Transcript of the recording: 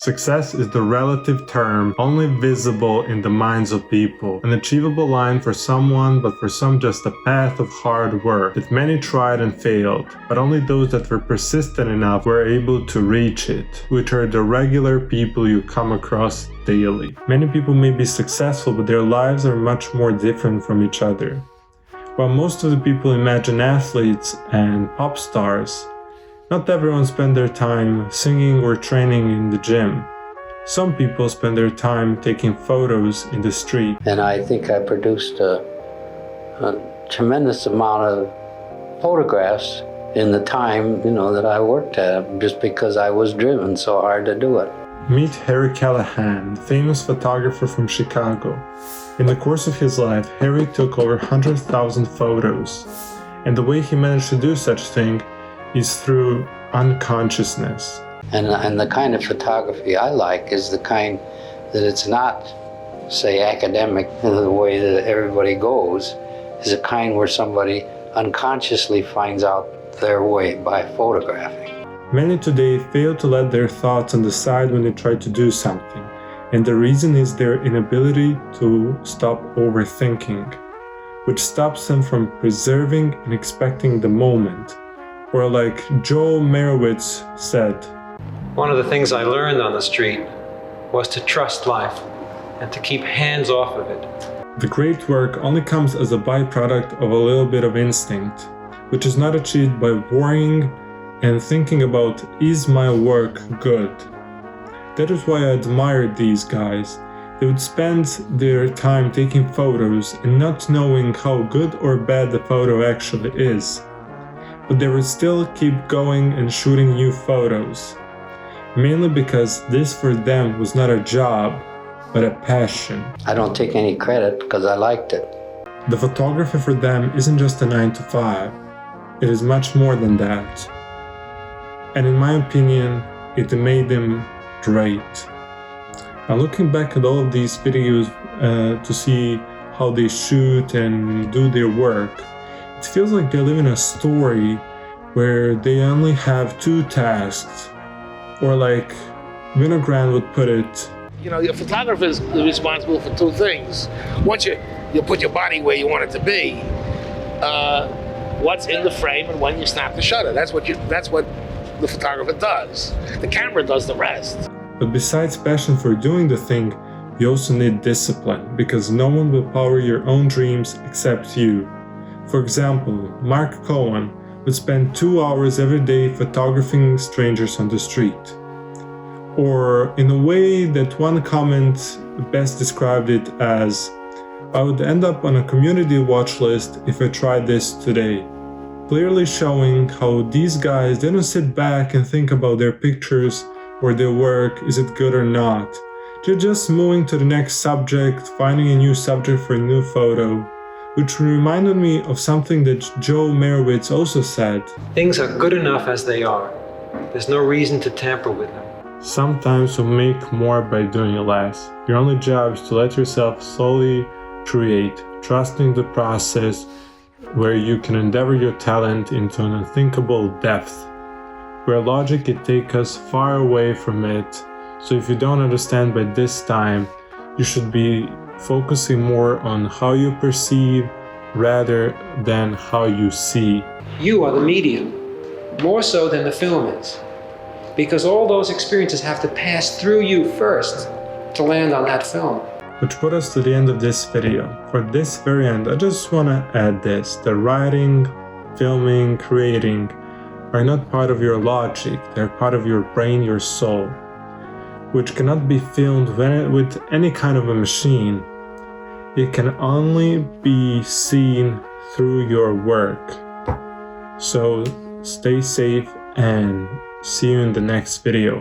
Success is the relative term only visible in the minds of people, an achievable line for someone, but for some just a path of hard work that many tried and failed, but only those that were persistent enough were able to reach it, which are the regular people you come across daily. Many people may be successful, but their lives are much more different from each other. While most of the people imagine athletes and pop stars, not everyone spends their time singing or training in the gym. Some people spend their time taking photos in the street. And I think I produced a tremendous amount of photographs in the time, that I worked at it, just because I was driven so hard to do it. Meet Harry Callahan, the famous photographer from Chicago. In the course of his life, Harry took over 100,000 photos. And the way he managed to do such thing is through unconsciousness. And the kind of photography I like is the kind that it's not, say, academic in the way that everybody goes, is a kind where somebody unconsciously finds out their way by photographing. Many today fail to let their thoughts on the side when they try to do something, and the reason is their inability to stop overthinking, which stops them from preserving and expecting the moment. Or like Joe Merowitz said, "One of the things I learned on the street was to trust life and to keep hands off of it." The great work only comes as a byproduct of a little bit of instinct, which is not achieved by worrying and thinking about, is my work good? That is why I admired these guys. They would spend their time taking photos and not knowing how good or bad the photo actually is. But they would still keep going and shooting new photos, mainly because this for them was not a job, but a passion. I don't take any credit because I liked it. The photography for them isn't just a 9 to 5, it is much more than that. And in my opinion, it made them great. Now looking back at all of these videos to see how they shoot and do their work, it feels like they live in a story where they only have 2 tasks. Or like Winogrand would put it, your photographer is responsible for 2 things. Once you put your body where you want it to be, what's in the frame and when you snap the shutter. That's what the photographer does. The camera does the rest. But besides passion for doing the thing, you also need discipline, because no one will power your own dreams except you. For example, Mark Cohen would spend 2 hours every day photographing strangers on the street. Or in a way that one comment best described it as, "I would end up on a community watch list if I tried this today." Clearly showing how these guys didn't sit back and think about their pictures or their work, is it good or not. They're just moving to the next subject, finding a new subject for a new photo. Which reminded me of something that Joe Merowitz also said. Things are good enough as they are. There's no reason to tamper with them. Sometimes you'll make more by doing less. Your only job is to let yourself slowly create, trusting the process where you can endeavor your talent into an unthinkable depth, where logic can take us far away from it. So if you don't understand by this time, you should be focusing more on how you perceive rather than how you see. You are the medium, more so than the film is, because all those experiences have to pass through you first to land on that film. Which brought us to the end of this video. For this very end, I just want to add this, that writing, filming, creating are not part of your logic, they're part of your brain, your soul, which cannot be filmed with any kind of a machine. It can only be seen through your work. So stay safe and see you in the next video.